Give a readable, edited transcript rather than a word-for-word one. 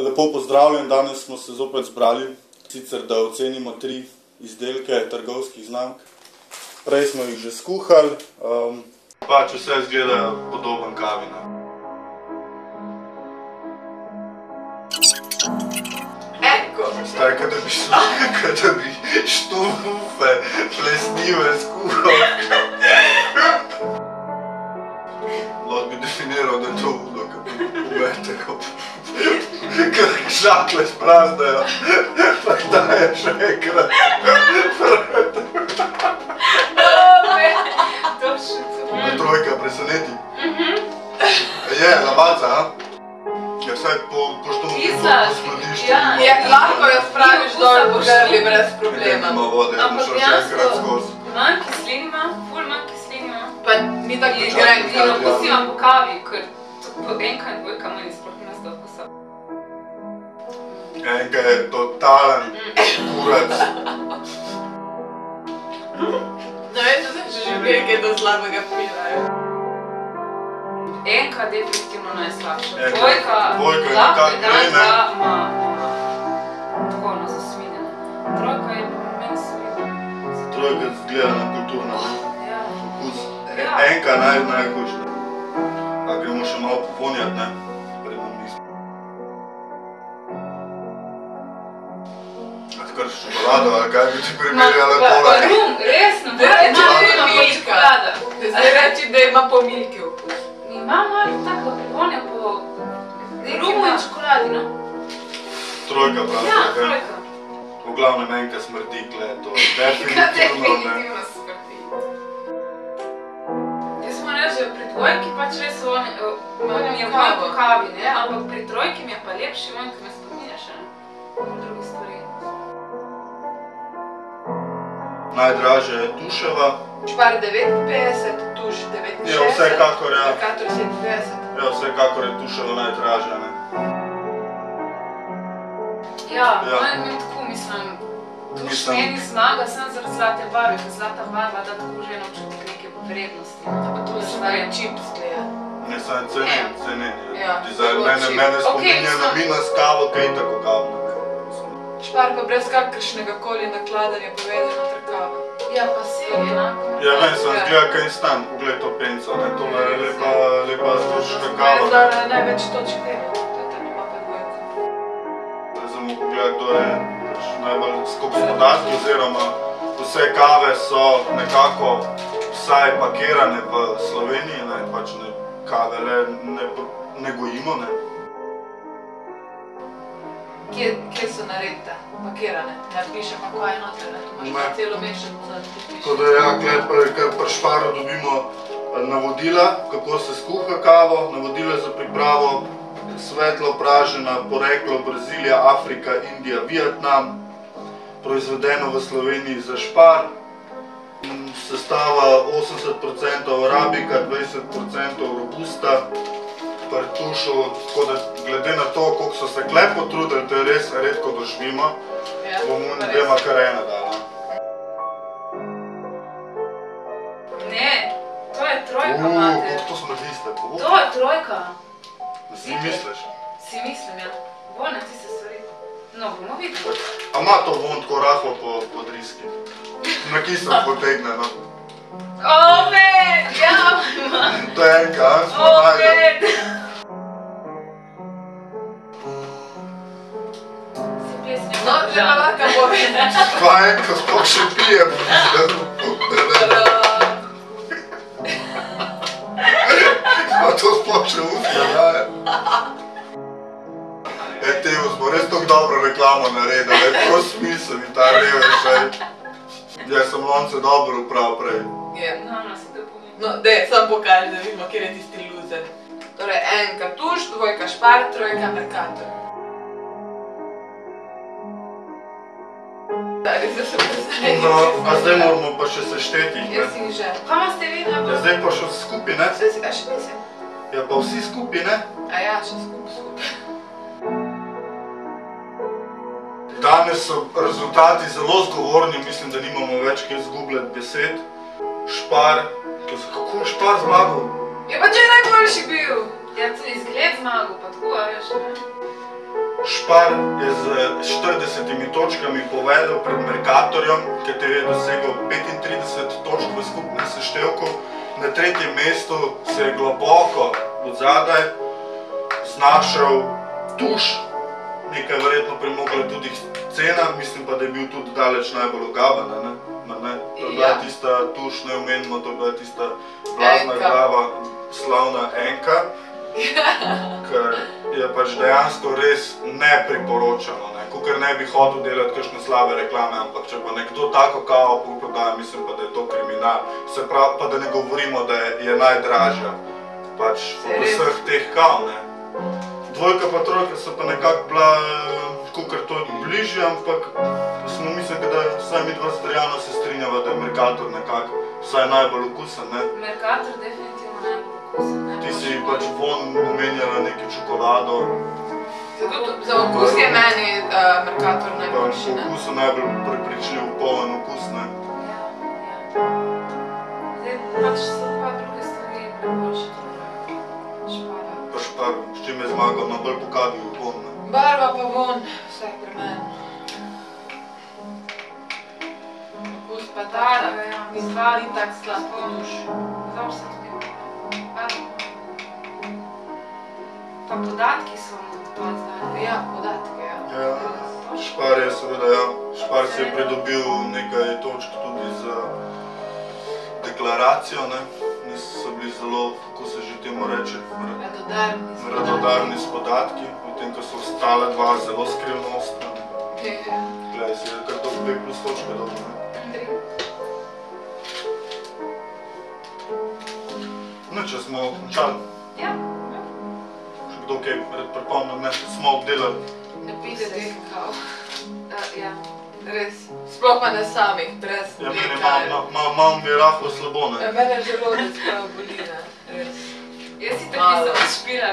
Lepo pozdravljen, danes smo se zopet zbrali, sicer da ocenimo 3 izdelke trgovskih znamk. Prej smo jih že skuhali, pač vse izgleda podoben kavi. Staj, kada bi štufe, plesnive skuhal. Lahko bi definiral, da je to vodo, kad umete ga kada šatle sprazdajo, pa daje še enkrat. Trojka preseneti. Je, lavaca, a? Ja, vsaj pošto mu po skladišču. Lahko jo spraviš dol po grli brez problema. Nima vode, da šel še enkrat skozi. Manj kislin ima, ful manj kislin ima. Pa ni tako grenk. In okus ima po kavi, ker enka in dvojka meni sploh ne zda okusa. Enka je totalen kurac. Ne vem, da sem že živel kaj do slabega pila. Enka definitivno najslabša. Dvojka je lahko tak dan ne. ima tako ono zasvinjeno. Trojka je meni svidna. Trojka zgleda na kulturno Ja. okus. Enka najhujša. A gremo še malo povonjati, ne? Preden mislim. A skar čokolado, ali kaj bi ti primerjala pola? Resno, Zdaj reči, da ima je čokolada. Zdaj reči, da ima pomilki okus. Ima malo tako vonja po rumu in čokoladi, no? Trojka prav. Ja, trojka. V glavnem enka smrdi, gled, to je definitivno, ne? smrti. Jaz moram reči, da pri dvojki pač res vonj je vonj po kavi, ne? Ampak pri trojki mi je pa lepši vonj, ki me spominja še na druge stvari. Najdražja je tuševa. Špar 9,50, tuš 9,60. Ja, vsekakor, ja. Mercator 7,50. Ja, vsekakor je tuševa najdražja, ne? Ja, meni tako mislim, tuš meni zmaga sem zaradi zlate barve, ker zlata barva da tako že eno občutek neke vrednosti. Pa tu je še čips gleda. Ne, sam cenen. Ja, Dizajn mene spominja na vina s kavo, kaj tako kavno. Špar pa brez kakršnega koli nakladanja povede noter kava. Ja, pa se je enako. Ja, meni sem zgleda kaj instant, pogled to penco, ne, to je lepa zduška kava. Zdaj je največ točk tega, to je tam ima pa dvojka. Zdaj sem mu pogledal, to je najbolj skupaj podatki, oziroma vse kave so nekako vsaj pakirane v Sloveniji, ne, pač kave le ne gojimo, ne. Kje so naredite? Pakirane? Ne piše pa kaj je noter, ne? Tu imaš celo mešanico, da ti piše. Tako da ja, kar pri Šparu dobimo navodila, kako se skuha kavo, navodila za pripravo, svetlo pražena, poreklo Brazilija, Afrika, Indija, Vietnam, proizvedeno v Sloveniji za Špar, sestava 80% arabika, 20% robusta, partušu, tako da glede na to, koliko so se kle potrudili, to je res redko doživimo, bomo dvema kar ena dala. Ne, to je trojka, mater. Kako to smrdi tako? To je trojka. Si misliš? Si mislim, ja. Vonja tiste stvari. No, bomo videli. A ima to von tako rahlo po driski? Na kisel potegne, no. Opet! Ja, ima. To je enka, a? Smo najdeli. Opet! Si pjesnja No, že pa lahko povem. Pa enka sploh še pije. Pa to sploh še usne daje. Temu smo res tako dobro reklamo naredili, prav smisel in ta revež. Jaz sem lonce dobro uprav prej. No, si to pomeni. No, dej, sam pokaži, da vidimo, kjer je tisti loser. Torej, enka tuš, dvojka Špar, trojka Mercator. No, a zdaj moramo pa še sešteti, ne? Jaz si že. Kaj ima ste videli? Ja, zdaj pa še skupaj, ne? A še nisem? Ja, pa vsi skupaj, ne? A ja, še skupaj. Danes so rezultati zelo zgovorni, mislim, da nimamo več kaj izgubljati besed. Špar, kako je Špar zmagal? Je pa če je najboljši bil. Ja, tudi izgled zmagal, pa tako, a veš, ne? Špar je z 40 točkami povedal pred Mercatorjem, kateri je dosegel 35 točk v skupnem seštevku. Na tretjem mestu se je globoko od zadaj znašel Tuš, nekaj verjetno premogla tudi cena, mislim pa, da je bil tudi daleč najbolj ogabana, ne? To je bila tista Tuš, ne omenimo, to je bila tista blazna glava, slavna Enka, ker je pač dejansko res nepriporočeno, ne? Kakor ne bi hodil delati kakšne slabe reklame, ampak če pa nekdo tako kavo prodaja, mislim pa, da je to kriminal. Se pravi, pa da ne govorimo, da je najdražja, pač od vseh teh kav, ne? Dvojka pa trojka so pa nekako bila, kakor to bližje, ampak smo mislili, da vsaj mi dva Strjana se strinjava, da je Mercator nekako vsaj najbolj okusen, ne? Mercator definitivno najbolj okusen, ne? Ti si pač von omenjala neki čokolado. Za okus je meni Mercator najboljši, ne? Pa okus je najbolj prepričljiv, poln okus, ne? Ja. Zdaj pač so pa druge stvari najboljše, Špara. Pa Špar, s čim je zmagal na bolj pokadil von, ne? Barva pa von, vse pri meni. Okus pa tak, ni tak slab Tuš. Zdaj se tudi barva. Pa podatki so pa zdaj. Ja, podatke, ja. Špar je seveda, ja. Špar si je pridobil nekaj točk tudi za deklaracijo, ne. So bili zelo, kako se že temu reče, radodarni s podatki, potem ko so ostale dva zelo skrivnostna. Glej, si je kar dolgo 2 plus točke dobro, ne. 3. No, če smo končali. Ja. Še kdo kaj pripomnim, ne, smo obdelali. Ne pide teh kav. Ja. Res. Sploh pa ne samih, brez mleka. Ja, malo mi je rahlo slabo, ne. Mene želodec pa boli, ne. Res. Jaz si tako nisem odšpila,